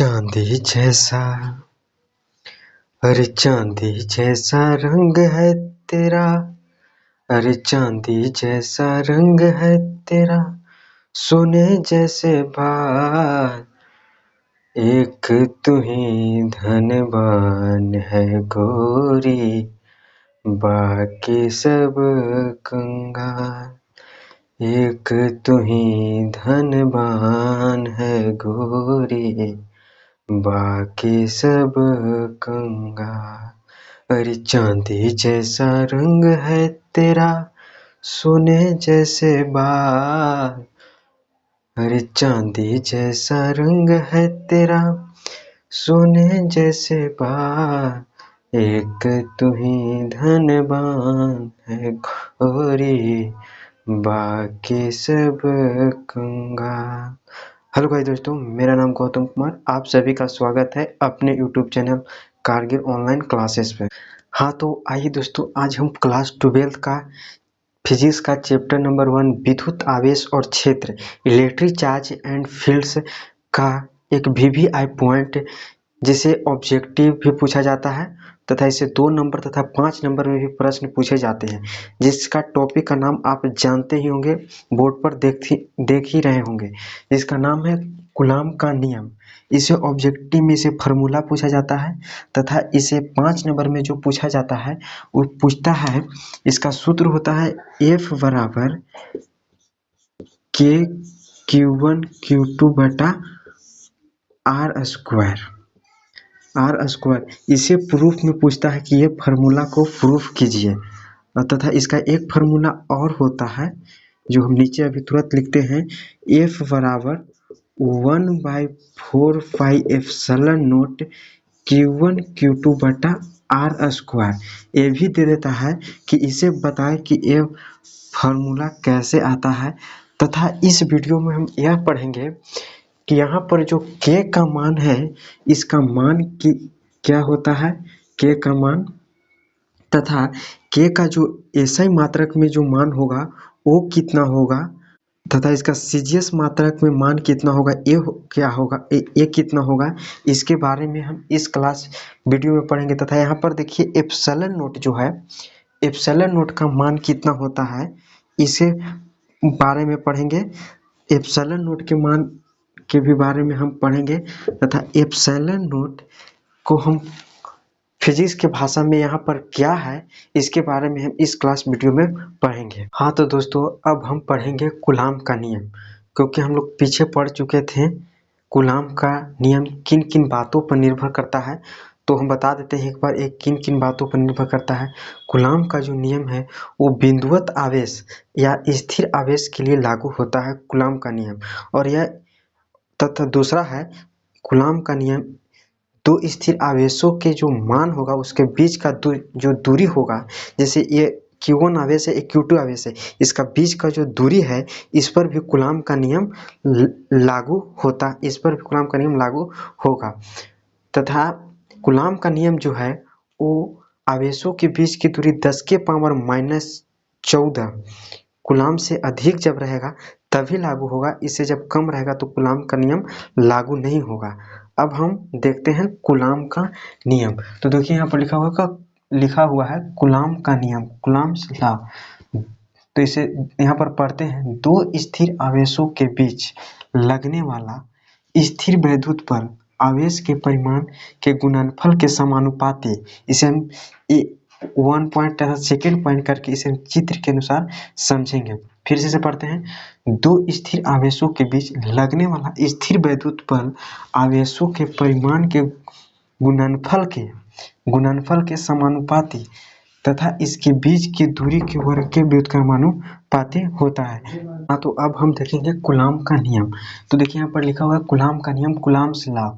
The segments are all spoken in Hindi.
चांदी जैसा, अरे चांदी जैसा रंग है तेरा, अरे चांदी जैसा रंग है तेरा, सोने जैसे बाल, एक तू ही धनवान है गोरी, बाकी सब कंगाल। एक तू ही धनवान है गोरी, बाकी सब कंगाल। अरे चांदी जैसा रंग है तेरा, सोने जैसे बाल, अरे चांदी जैसा रंग है तेरा, सोने जैसे बाल, एक तू ही धनवान है गोरी, बाकी सब कंगाल। हेलो गाइस दोस्तों, मेरा नाम गौतम कुमार। आप सभी का स्वागत है अपने YouTube channel Kargil online classes पे। हाँ तो आइए दोस्तों, आज हम क्लास 12 का फिजिक्स का चैप्टर नंबर 1 विद्युत आवेश और क्षेत्र, इलेक्ट्रिक चार्ज एंड फील्ड्स का एक वीवीआई पॉइंट, जिसे ऑब्जेक्टिव भी पूछा जाता है तथा इसे 2 नंबर तथा 5 नंबर में भी प्रश्न पूछे जाते हैं, जिसका टॉपिक का नाम आप जानते ही होंगे, बोर्ड पर देख ही रहे होंगे। जिसका नाम है कूलॉम का नियम। इसे ऑब्जेक्टिव में इसे फार्मूला पूछा जाता है तथा इसे 5 नंबर में जो पूछा जाता है वो पूछता है, इसका सूत्र होता है F बराबर K Q1 Q2 बटा आर स्क्वायर। इसे प्रूफ में पूछता है कि ये फार्मूला को प्रूफ कीजिए। तथा इसका एक फार्मूला और होता है जो हम नीचे अभी तुरंत लिखते हैं, F बराबर 1/4 pi epsilon not Q1 Q2 बटा आर स्क्वायर। ये भी दे देता है कि इसे बताएं कि ये फार्मूला कैसे आता है। तथा इस वीडियो में हम यह पढ़ेंगे कि यहाँ पर जो k का मान है, इसका मान की क्या होता है, k का मान, तथा k का जो SI मात्रक में जो मान होगा वो कितना होगा, तथा इसका CGS मात्रक में मान कितना होगा, क्या होगा, ये कितना होगा, इसके बारे में हम इस क्लास वीडियो में पढ़ेंगे। तथा यहाँ पर देखिए एप्सिलॉन नोट जो है, एप्सिलॉन नोट का मान कितना होता है, इसे बारे में पढ़ेंगे। एप्सिलॉन नोट के मान के भी बारे में हम पढ़ेंगे तथा एप्सिलॉन नोट को हम फिजिक्स के भाषा में यहाँ पर क्या है, इसके बारे में हम इस क्लास वीडियो में पढ़ेंगे। हाँ तो दोस्तों, अब हम पढ़ेंगे कूलॉम का नियम, क्योंकि हम लोग पीछे पढ़ चुके थे कूलॉम का नियम किन किन बातों पर निर्भर करता है। तो हम बता देते हैं एक बार एक किन किन बातों पर निर्भर करता है। कूलॉम का जो नियम है वो बिंदुवत आवेश या स्थिर आवेश के लिए लागू होता है, कूलॉम का नियम। और यह तथा दूसरा है कूलॉम का नियम, दो स्थिर आवेशों के जो मान होगा उसके बीच का जो दूरी होगा, जैसे ये Q1 आवेश है, एक Q2 आवेश है, इसका बीच का जो दूरी है, इस पर भी कूलॉम का नियम लागू होता, इस पर भी कूलॉम का नियम लागू होगा। तथा कूलॉम का नियम जो है वो आवेशों के बीच की दूरी 10 के पावर -14 कूलॉम से अधिक जब रहेगा तभी लागू होगा, इससे जब कम रहेगा तो कूलॉम का नियम लागू नहीं होगा। अब हम देखते हैं कूलॉम का नियम। तो देखिए यहाँ पर लिखा हुआ है कूलॉम का नियम, कूलॉम्स लॉ। तो इसे यहाँ पर पढ़ते हैं, दो स्थिर आवेशों के बीच लगने वाला स्थिर वैद्युत बल आवेश के परिमाण के गुणनफल के समानुपाती। इसे हम 1 पॉइंट तथा सेकेंड पॉइंट करके इसे चित्र के अनुसार समझेंगे। फिर से पढ़ते हैं, दो स्थिर आवेशों के बीच लगने वाला स्थिर वैद्युत बल आवेशों के परिमाण के गुणनफल के समानुपाती तथा इसके बीच की दूरी के वर्ग के व्युत्क्रमानुपाती होता है। हाँ तो अब हम देखेंगे कूलॉम का नियम। तो देखिए यहाँ पर लिखा हुआ है कूलॉम का नियम, कूलॉम्स लॉ।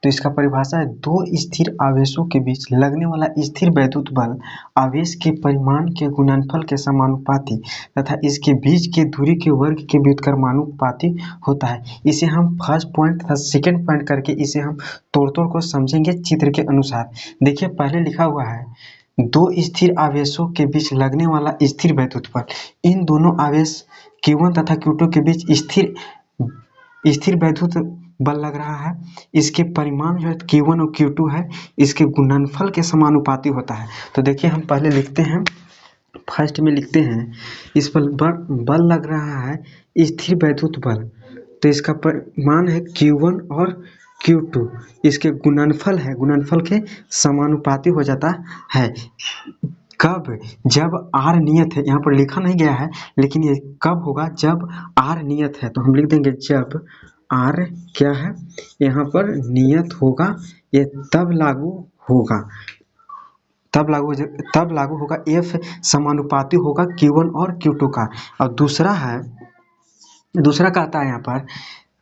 तो इसका परिभाषा है, दो स्थिर आवेशों के बीच लगने वाला स्थिर वैद्युत बल आवेश के परिमाण के गुणनफल के समानुपाती तथा इसके बीच की दूरी के वर्ग के व्युत्क्रमानुपाती होता है। इसे हम फर्स्ट पॉइंट तथा सेकेंड पॉइंट करके इसे हम तोड़ को समझेंगे चित्र के अनुसार। देखिए पहले लिखा हुआ है, दो स्थिर आवेशों के बीच लगने वाला स्थिर वैद्युत बल। इन दोनों आवेश Q1 तथा Q2 के बीच स्थिर वैद्युत बल लग रहा है, इसके परिमाण जो है Q1 और Q2 है, इसके गुणनफल के समानुपाती होता है। तो देखिए हम पहले लिखते हैं, फर्स्ट में लिखते हैं इस पर बल लग रहा है स्थिर वैद्युत बल, तो इसका परिमाण है Q1 और Q2, इसके गुणनफल है, गुणनफल के समानुपाती हो जाता है। कब? जब R नियत है, यहाँ पर लिखा नहीं गया है लेकिन ये कब होगा, जब R नियत है। तो हम लिख देंगे जब R क्या है, यहाँ पर नियत होगा, ये तब लागू होगा, तब लागू होगा F समानुपाती होगा Q1 और Q2 का। और दूसरा कहता है यहाँ पर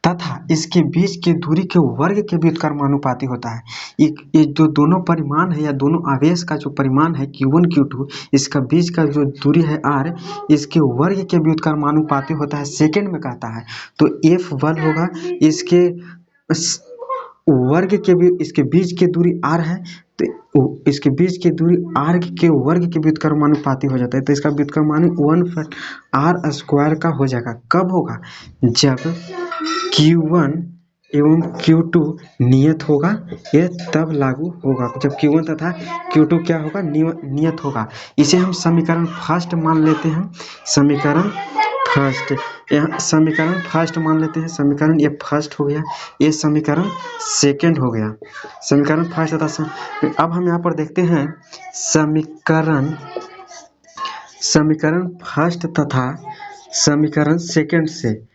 तथा इसके बीच की दूरी के वर्ग के व्युत्क्रमानुपाती होता है। ये जो दोनों परिमाण है या दोनों आवेश का जो परिमाण है Q1 Q2, इसका बीच का जो दूरी है R, इसके वर्ग के व्युत्क्रमानुपाती होता है, सेकंड में कहता है। तो F बल होगा इसके वर्ग के भी, इसके बीच की दूरी R है, तो इसके बीच की दूरी R के वर्ग के व्युत्क्रमानुपाती हो जाता है। तो इसका व्युत्क्रमानु 1/r² का हो जाएगा। कब होगा? जब Q1 एवं Q2 नियत होगा, ये तब लागू होगा। जब Q1 तथा Q2 क्या होगा, नियत होगा। इसे हम समीकरण फर्स्ट मान लेते हैं, समीकरण फर्स्ट, यहाँ समीकरण फर्स्ट मान लेते हैं, समीकरण ये फर्स्ट हो गया, ये समीकरण सेकंड हो गया, समीकरण फर्स्ट तथा अब हम यहाँ पर देखते हैं समीकरण फर्स्ट तथा समीकरण सेकंड से,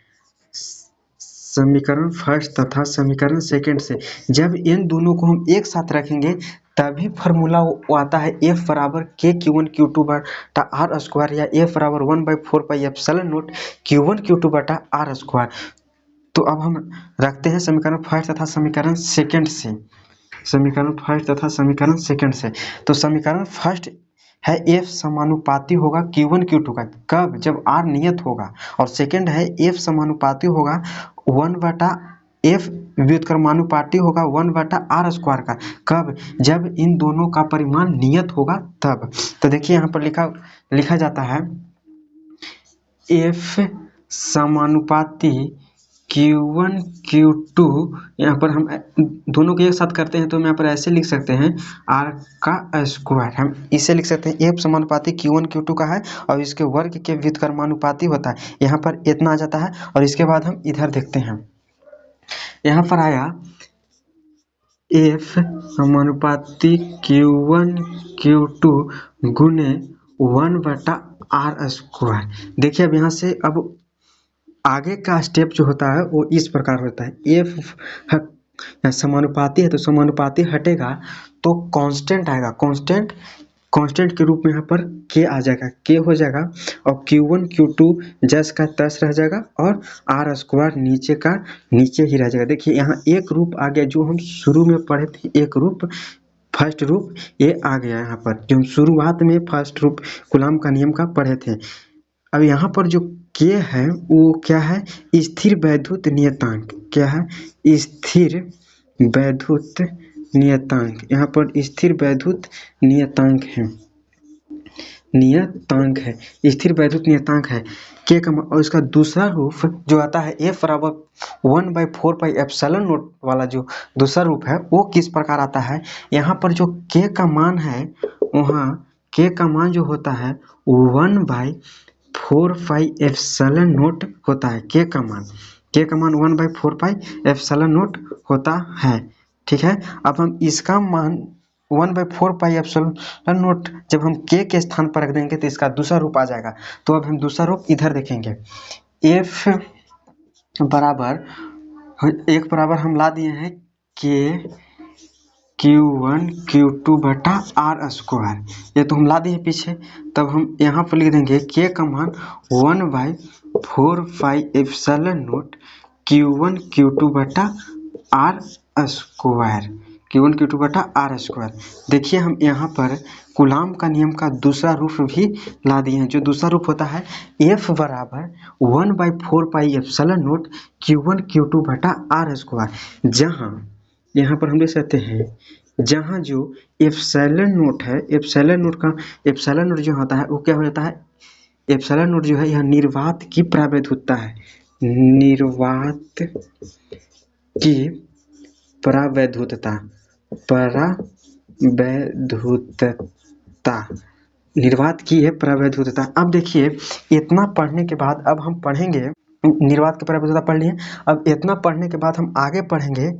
समीकरण फर्स्ट तथा समीकरण सेकंड से जब इन दोनों को हम एक साथ रखेंगे तभी फार्मूला आता है F बराबर K Q1 Q2 बटा R² या F बराबर 1/4 pi epsilon not Q1 Q2 बटा R²। तो अब हम रखते हैं समीकरण फर्स्ट तथा समीकरण सेकंड से, समीकरण फर्स्ट तथा समीकरण सेकंड से। तो समीकरण फर्स्ट है F समानुपाती होगा Q1 Q2 का, कब? जब R नियत होगा। और सेकंड है F समानुपाती होगा 1/F व्युत्क्रमानुपाती होगा 1/R² का, कब? जब इन दोनों का परिमाण नियत होगा तब। तो देखिए यहाँ पर लिखा जाता है F समानुपाती Q1 Q2, यहाँ पर हम दोनों को एक साथ करते हैं तो हम यहाँ पर ऐसे लिख सकते हैं R², हम इसे लिख सकते हैं F समानुपाती Q1 Q2 का है और इसके वर्ग के व्युत्क्रमानुपाती होता है, यहाँ पर इतना आ जाता है। और इसके बाद हम इधर देखते हैं, यहाँ पर आया F समानुपाती Q1 Q2 गुने 1/R²। देखिए अब यहाँ से अब आगे का स्टेप जो होता है वो इस प्रकार होता है, F समानुपाती है तो समानुपाती हटेगा तो कांस्टेंट आएगा, कांस्टेंट के रूप में यहाँ पर K आ जाएगा, K हो जाएगा और Q1 Q2 जस का तस रह जाएगा और R² नीचे का नीचे ही रह जाएगा। देखिए यहाँ एक रूप आ गया जो हम शुरू में पढ़े थे, एक रूप फर्स्ट रूप ये आ गया यहाँ पर, जो हम शुरुआत में फर्स्ट रूप कूलॉम का नियम का पढ़े थे। अब यहाँ पर जो K है वो क्या है, स्थिर वैद्युत नियतांक, क्या है? स्थिर वैद्युत नियतांक, यहाँ पर स्थिर वैद्युत नियतांक है, स्थिर वैद्युत नियतांक है K का। और इसका दूसरा रूप जो आता है F बराबर 1/4 पाई एप्सिलॉन नॉट वाला जो दूसरा रूप है वो किस प्रकार आता है, यहाँ पर जो K का मान है, वहाँ K का मान जो होता है 1/4 पाई एप्सिलॉन नॉट होता है। K का मान 1/4 पाई एप्सिलॉन नॉट होता है, ठीक है। अब हम इसका मान 1/4 पाई एप्सिलॉन नॉट जब हम K के स्थान पर रख देंगे तो इसका दूसरा रूप आ जाएगा। तो अब हम दूसरा रूप इधर देखेंगे, F बराबर एक बराबर हम ला दिए हैं K Q1 Q2 बटा R², ये तो हम ला दिए पीछे। तब हम यहाँ पर लिख देंगे K का मान 1/4 pi epsilon not Q1 Q2 बटा R²। देखिए हम यहाँ पर कूलॉम का नियम का दूसरा रूप भी ला दिए हैं, जो दूसरा रूप होता है F बराबर 1/4 pi epsilon not Q1 Q2 बटा R², जहाँ यहाँ पर हम देख सकते हैं जहाँ जो एप्सिलॉन नॉट है, एप्सिलॉन नॉट जो होता है वो क्या हो जाता है, एप्सिलॉन नॉट जो है यह निर्वात की प्रावैधुता है, निर्वात की प्रवैधुतता प्रवैधुतता निर्वात की है प्रवैधुतता। अब देखिए इतना पढ़ने के बाद अब हम पढ़ेंगे, निर्वात की प्रवैधुतता पढ़ लिए। अब इतना पढ़ने के बाद हम आगे पढ़ेंगे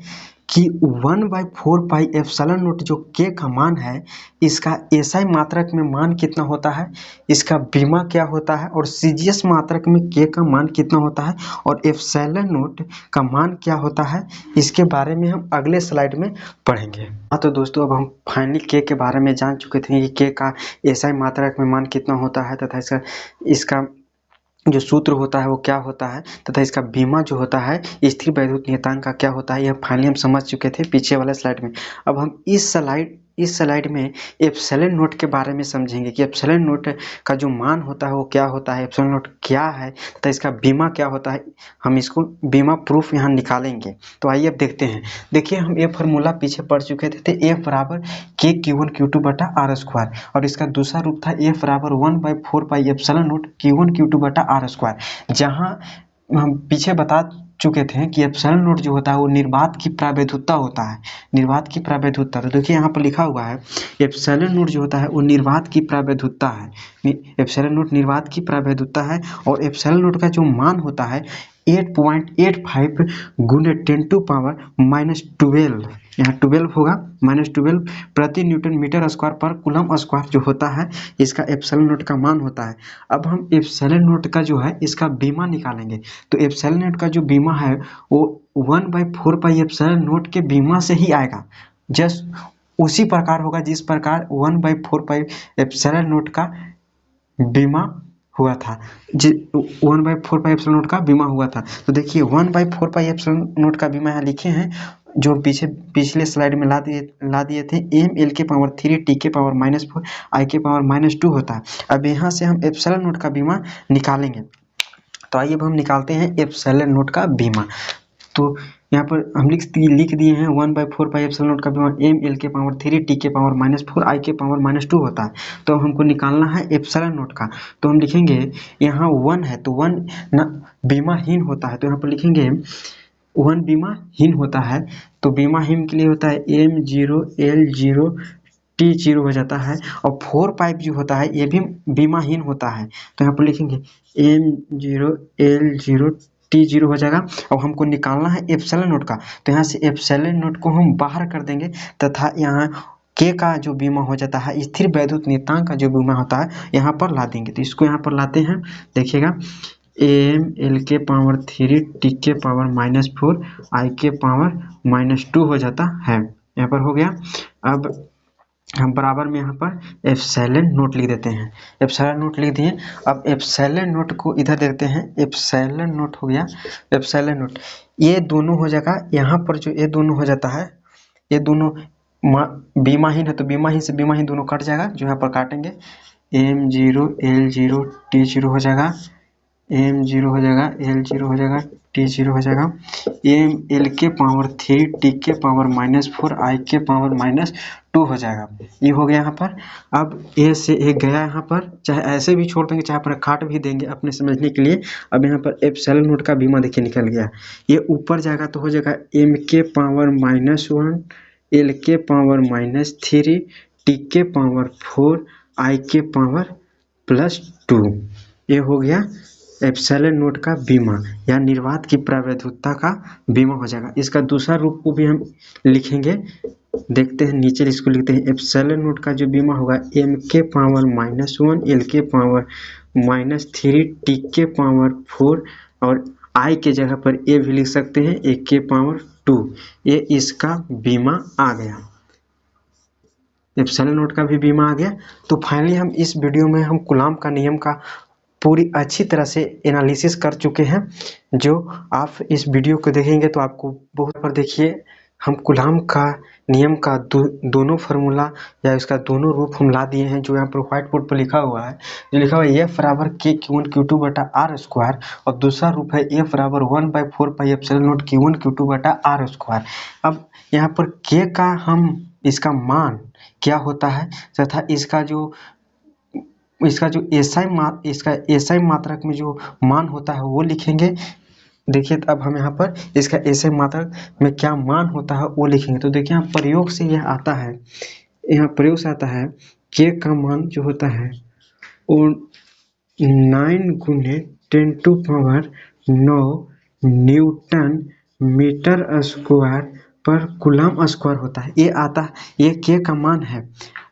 कि 1/4 पाई एप्सिलॉन नॉट जो के का मान है, इसका एसआई मात्रक में मान कितना होता है, इसका बीमा क्या होता है, और सीजीएस मात्रक में के का मान कितना होता है, और एप्सिलॉन नॉट का मान क्या होता है, इसके बारे में हम अगले स्लाइड में पढ़ेंगे। हाँ तो दोस्तों अब हम फाइनली के बारे में जान चुके थे कि के का एसआई मात्रक में मान कितना होता है तथा इसका जो सूत्र होता है वो क्या होता है, तथा इसका बीमा जो होता है स्थिर वैद्युत नियतांक का क्या होता है, यह फाइनली हम समझ चुके थे पिछले वाले स्लाइड में। अब हम इस स्लाइड में एप्सिलॉन नॉट के बारे में समझेंगे कि एप्सिलॉन नॉट का जो मान होता है वो क्या होता है, एप्सिलॉन नॉट क्या है तथा इसका बीमा क्या होता है। हम इसको बीमा प्रूफ यहाँ निकालेंगे। तो आइए अब देखते हैं। देखिए हम ये फार्मूला पीछे पढ़ चुके थे, एफ बराबर के Q1 Q2 बटा आर स्क्वायर, और इसका दूसरा रूप था एफ बराबर 1/4 pi epsilon not Q1 Q2 बटा आर स्क्वायर। जहाँ हम पीछे बता चुके थे कि एप्सिलॉन नॉट जो होता है वो निर्वात की प्रवैधुतता होता है, निर्वात की प्रवैधुतता। तो देखिए यहाँ पर लिखा हुआ है एप्सिलॉन नॉट जो होता है वो निर्वात की प्रवैधुतता है, एप्सिलॉन नॉट निर्वात की प्रवैधुतता है, और एप्सिलॉन नॉट का जो मान होता है 8.85 गुने 10⁻⁻12, यहाँ 12 होगा, -12 प्रति न्यूटन मीटर स्क्वायर पर कूलम स्क्वायर जो होता है, इसका एप्सिलॉन नॉट का मान होता है। अब हम एप्सिलॉन नॉट का जो है इसका बीमा निकालेंगे। तो एप्सिलॉन नॉट का जो बीमा है वो 1/4 पाई एप्सिलॉन नॉट के बीमा से ही आएगा, जस्ट उसी प्रकार होगा जिस प्रकार 1/4 पाई एप्सिलॉन नॉट का बीमा हुआ था, 1/4 पाई एप्सिलॉन नॉट का बीमा हुआ था। तो देखिए 1/4 पाई एप्सिलॉन नॉट का बीमा यहाँ लिखे हैं, जो पिछले स्लाइड में ला दिए थे, एम एल के पावर 3 टी के पावर -4 आई के पावर -2 होता है। अब यहाँ से हम एप्सिलॉन नॉट का बीमा निकालेंगे। तो आइए अब हम निकालते हैं एप्सिलॉन नॉट का बीमा। तो यहाँ पर हम लिख दिए हैं 1/4 पाई एप्सिलॉन नॉट का बीमा एम एल के पावर 3 टी के पावर -4 आई के पावर -2 होता है। तो हमको निकालना है एप्सिलॉन नॉट का। तो हम लिखेंगे यहाँ 1 है तो 1 ना बीमाहीन होता है, तो यहाँ पर लिखेंगे 1 बीमाहीन होता है। तो बीमाहीन के लिए होता है M0 L0 T0 हो जाता है, और 4 पाइप जो होता है ये भी बीमाहीन होता है। तो यहाँ पर लिखेंगे M0 L0 T0 हो जाएगा। अब हमको निकालना है एप्सिलॉन नॉट का, तो यहाँ से एप्सिलॉन नॉट को हम बाहर कर देंगे, तथा यहाँ के का जो बीमा हो जाता है स्थिर वैद्युत नियतांक का जो बीमा होता है यहाँ पर ला देंगे। तो इसको यहाँ पर लाते हैं, देखिएगा एम एल के पावर 3 टी के पावर -4 आई के पावर -2 हो जाता है। यहाँ पर हो गया। अब हम बराबर में यहाँ पर एप्सिलॉन नॉट लिख देते हैं, एप्सिलॉन नॉट लिख दिए। अब एप्सिलॉन नॉट को इधर देखते हैं, एप्सिलॉन नॉट हो गया, एप्सिलॉन नॉट ये दोनों हो जाएगा, यहाँ पर जो ये दोनों हो जाता है, ये दोनों बीमाहीन है तो बीमाहीन से बीमाहीन दोनों कट जाएगा, जो यहाँ पर काटेंगे M0 L0 T0 हो जाएगा, M0 हो जाएगा, L0 हो जाएगा, T0 हो जाएगा, एम एल के पावर 3 टी के पावर -4 आई के पावर -2 हो जाएगा। ये हो गया यहाँ पर। अब ए से एक गया यहाँ पर, चाहे ऐसे भी छोड़ देंगे चाहे पर काट भी देंगे अपने समझने के लिए। अब यहाँ पर एप्सिलॉन नॉट का बीमा देखिए निकल गया, ये ऊपर जाएगा तो हो जाएगा एम के पावर -1 एल के पावर -3 टी के पावर 4 आई के पावर +2। ये हो गया एप्सिलॉन नॉट का बीमा या निर्वात की प्रवैधुतता का बीमा हो जाएगा। इसका दूसरा रूप को भी हम लिखेंगे, देखते हैं नीचे इसको लिखते हैं। एप्सिलॉन नॉट का जो बीमा होगा एम के पावर -1 एल के पावर -3 टी के पावर 4 और आई के जगह पर ए भी लिख सकते हैं ए के पावर 2। ये इसका बीमा आ गया, एप्सिलॉन नॉट का भी बीमा आ गया। तो फाइनली हम इस वीडियो में हम कूलॉम का नियम का पूरी अच्छी तरह से एनालिसिस कर चुके हैं। जो आप इस वीडियो को देखेंगे तो आपको बहुत पर देखिए हम कूलॉम का नियम का दोनों फार्मूला या इसका दोनों रूप हम ला दिए हैं, जो यहाँ पर व्हाइट बोर्ड पर लिखा हुआ है। जो लिखा हुआ है एफ बराबर के Q1 Q2 बटा आर स्क्वायर, और दूसरा रूप है एफ बराबर 1/4 pi epsilon not Q1 Q2 बटा आर स्क्वायर। अब यहाँ पर के का हम इसका मान क्या होता है तथा इसका जो एसआई मात्रक में जो मान होता है वो लिखेंगे। देखिए तो अब हम यहाँ पर इसका ऐसे मात्रक में क्या मान होता है वो लिखेंगे। तो देखिए यहाँ प्रयोग से यह आता है, यहाँ प्रयोग से आता है के का मान जो होता है वो 9 गुने 10⁻⁹ न्यूटन मीटर स्क्वायर पर कूलम स्क्वायर होता है। ये आता है, ये के का मान है।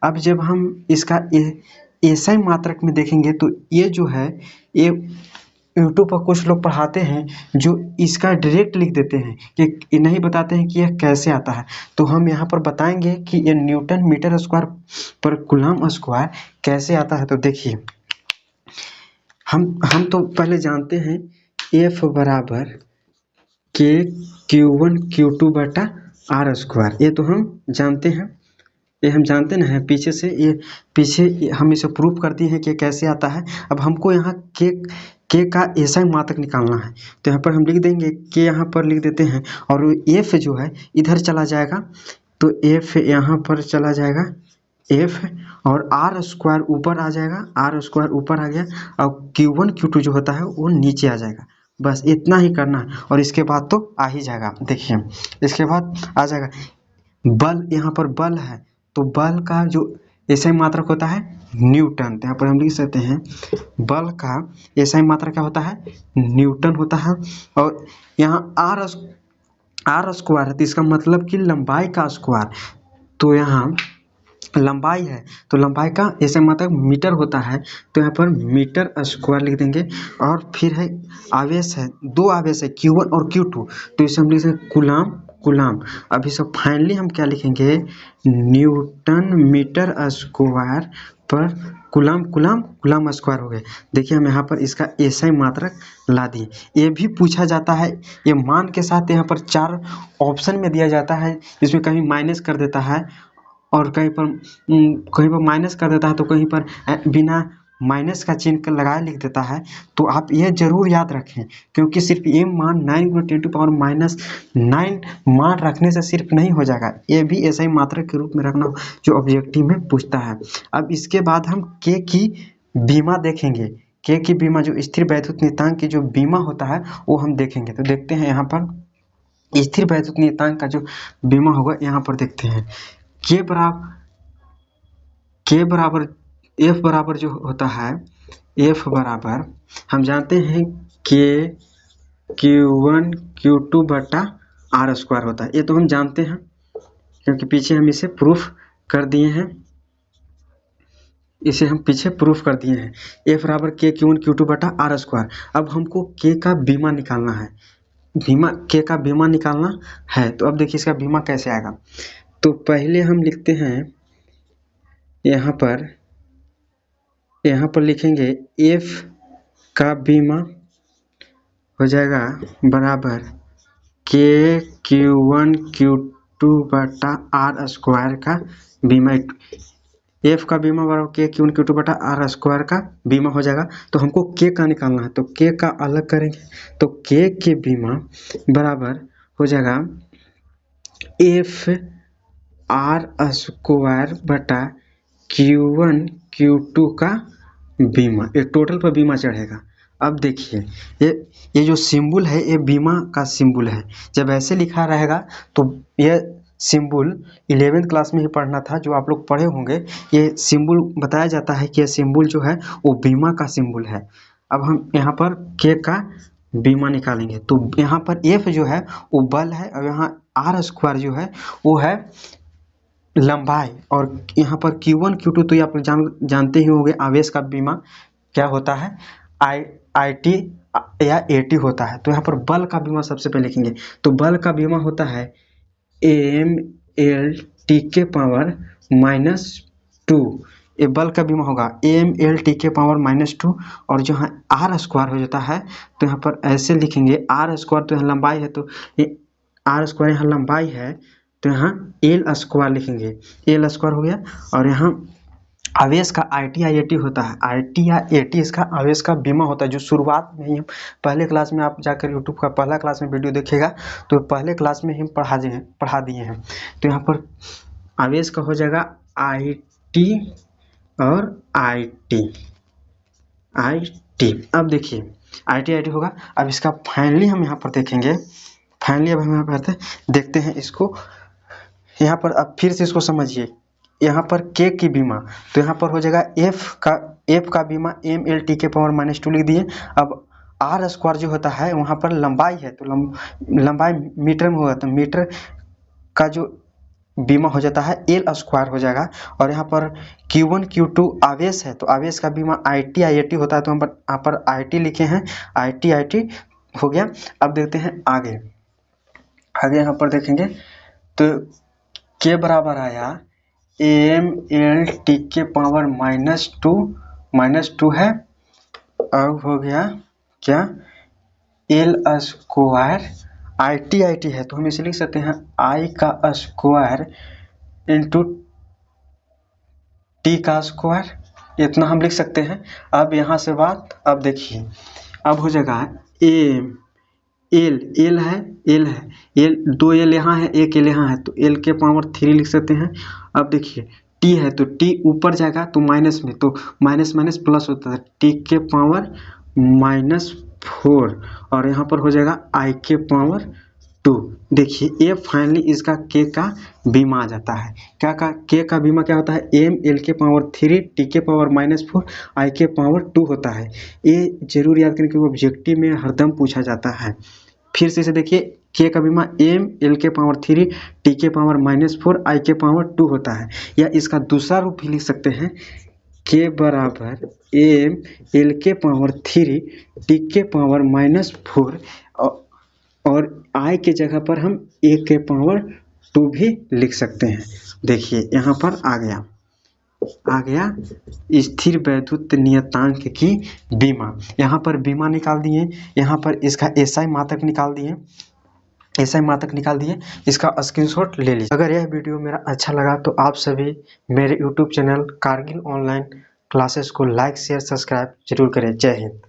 अब जब हम इसका एसआई मात्रक में देखेंगे तो ये जो है ये यूट्यूब पर कुछ लोग पढ़ाते हैं जो इसका डायरेक्ट लिख देते हैं कि नहीं बताते हैं कि यह कैसे आता है। तो हम यहाँ पर बताएंगे कि ये न्यूटन मीटर स्क्वायर पर कूलम स्क्वायर कैसे आता है। तो देखिए हम तो पहले जानते हैं F बराबर के Q1 Q2 बटा आर स्क्वायर, ये तो हम जानते हैं, ये हम जानते ना है पीछे से, ये पीछे हम इसे प्रूफ कर दिए हैं कि कैसे आता है। अब हमको यहाँ के का ऐसा मात्रक निकालना है। तो यहाँ पर हम लिख देंगे के, यहाँ पर लिख देते हैं और एफ जो है इधर चला जाएगा, तो एफ यहाँ पर चला जाएगा एफ, और आर स्क्वायर ऊपर आ जाएगा, आर स्क्वायर ऊपर आ गया और Q1 Q2 जो होता है वो नीचे आ जाएगा। बस इतना ही करना है और इसके बाद तो आ ही जाएगा। देखिए इसके बाद आ जाएगा बल, यहाँ पर बल है तो बल का जो एसआई मात्रक होता है न्यूटन। तो यहाँ पर हम लिख सकते हैं बल का एसआई मात्रक क्या होता है, न्यूटन होता है। और यहाँ आर स्क्वायर है तो इसका मतलब कि लंबाई का स्क्वायर, तो यहाँ लंबाई है तो लंबाई का एसआई मात्रक मीटर होता है, तो यहाँ पर मीटर स्क्वायर लिख देंगे। और फिर है आवेश है, दो आवेश है Q1 और Q2, तो इसे हम लिख सकते कूलम कूलम। अभी सब फाइनली हम क्या लिखेंगे, न्यूटन मीटर स्क्वायर पर कूलम कूलम कूलम स्क्वायर हो गए। देखिए हम यहाँ पर इसका एसआई मात्रक ला दिए। ये भी पूछा जाता है, ये मान के साथ यहाँ पर 4 ऑप्शन में दिया जाता है, जिसमें कहीं माइनस कर देता है और कहीं पर माइनस कर देता है, तो कहीं पर बिना माइनस का चिन्ह लगाए लिख देता है। तो आप ये जरूर याद रखें, क्योंकि सिर्फ ये मान 9 × 10⁻⁹ मान रखने से सिर्फ नहीं हो जाएगा, ये भी ऐसा ही मात्रक के रूप में रखना जो ऑब्जेक्टिव में पूछता है। अब इसके बाद हम के की बीमा देखेंगे, के की बीमा जो स्थिर वैद्युत नियतांक की जो बीमा होता है वो हम देखेंगे। तो देखते हैं यहाँ पर स्थिर वैद्युत नियतांक का जो बीमा होगा, यहाँ पर देखते हैं के बराबर एफ बराबर जो होता है, एफ बराबर हम जानते हैं के Q1 Q2 बटा आर स्क्वायर होता है। ये तो हम जानते हैं क्योंकि पीछे हम इसे प्रूफ कर दिए हैं, इसे हम पीछे प्रूफ कर दिए हैं। एफ बराबर के Q1 Q2 बटा आर स्क्वायर। अब हमको के का बीमा निकालना है, के का बीमा निकालना है। तो अब देखिए इसका बीमा कैसे आएगा। तो पहले हम लिखते हैं यहाँ पर लिखेंगे एफ का बीमा हो जाएगा बराबर के Q1 Q2 बटा आर स्क्वायर का बीमा। एफ का बीमा बराबर के Q1 Q2 बटा आर स्क्वायर का बीमा हो जाएगा। तो हमको के का निकालना है, तो के का अलग करेंगे, तो के बीमा बराबर हो जाएगा एफ आर स्क्वायर बटा Q1 Q2 का बीमा, ये टोटल पर बीमा चढ़ेगा। अब देखिए ये जो सिंबल है ये बीमा का सिंबल है। जब ऐसे लिखा रहेगा तो ये सिंबल 11th क्लास में ही पढ़ना था, जो आप लोग पढ़े होंगे। ये सिंबल बताया जाता है कि ये सिंबल जो है वो बीमा का सिंबल है। अब हम यहाँ पर के का बीमा निकालेंगे, तो यहाँ पर एफ जो है वो बल है और यहाँ आर स्क्वायर जो है वो है लंबाई, और यहाँ पर Q1 Q2 तो ये आप जानते ही होंगे आवेश का बीमा क्या होता है, IT या AT होता है। तो यहाँ पर बल का बीमा सबसे पहले लिखेंगे, तो बल का बीमा होता है MLT के पावर -2। ये बल का बीमा होगा MLT के पावर -2, और जो है आर स्क्वायर हो जाता है, तो यहाँ पर ऐसे लिखेंगे आर स्क्वायर, तो यहाँ लंबाई है, तो ये आर स्क्वायर यहाँ लंबाई है, तो यहाँ एल स्क्वायर लिखेंगे, एल स्क्वायर हो गया। और यहाँ आवेश का IT या AT होता है, IT या AT इसका आवेश का बीमा होता है, जो शुरुआत में ही हम पहले क्लास में, आप जाकर यूट्यूब का पहला क्लास में वीडियो देखिएगा तो पहले क्लास में ही पढ़ा दिए हैं। तो यहाँ पर आवेश का हो जाएगा IT और IT। अब देखिए IT होगा। अब इसका फाइनली हम यहाँ पर देखेंगे, फाइनली अब हम यहाँ पर देखते हैं इसको। यहाँ पर अब फिर से इसको समझिए, यहाँ पर के की बीमा, तो यहाँ पर हो जाएगा एफ का बीमा ML T के पावर -2 लिख दिए। अब आर स्क्वायर जो होता है वहाँ पर लंबाई है, तो लंबाई मीटर में होगा, तो मीटर का जो बीमा हो जाता है L स्क्वायर हो जाएगा। और यहाँ पर Q1 Q2 आवेश है, तो आवेश का बीमा IT IAT होता है, तो यहाँ पर IT लिखे हैं, IT हो गया। अब देखते हैं आगे यहाँ पर देखेंगे तो के बराबर आया ML T के पावर -2 है। अब हो गया क्या, L स्क्वायर IT है, तो हम इसे लिख सकते हैं I का स्क्वायर इंटू T का स्क्वायर, इतना हम लिख सकते हैं। अब यहाँ से बात, अब देखिए अब हो जाएगा L है, दो L यहाँ है, एक L यहाँ है, तो L के पावर 3 लिख सकते हैं। अब देखिए T है, तो T ऊपर जाएगा तो माइनस में, तो माइनस प्लस होता है, T के पावर -4 और यहाँ पर हो जाएगा I के पावर 2। देखिए ये फाइनली इसका K का बीमा आ जाता है। क्या का K का बीमा क्या होता है, ML के पावर 3 T के पावर -4 I के पावर 2 होता है। ये जरूर याद करें कि ऑब्जेक्टिव में हरदम पूछा जाता है। फिर से इसे देखिए, K का बीमा ML के पावर 3 T के पावर -4 I के पावर 2 होता है। या इसका दूसरा रूप भी लिख सकते हैं, K बराबर ML के पावर 3 T के पावर -4 और I के जगह पर हम A के पावर 2 भी लिख सकते हैं। देखिए यहाँ पर आ गया स्थिर वैद्युत नियतांक की बीमा। यहाँ पर बीमा निकाल दिए, यहाँ पर इसका SI मात्रक निकाल दिए, इसका स्क्रीनशॉट ले लीजिए। अगर यह वीडियो मेरा अच्छा लगा तो आप सभी मेरे YouTube channel Kargil online classes को लाइक शेयर सब्सक्राइब जरूर करें। जय हिंद।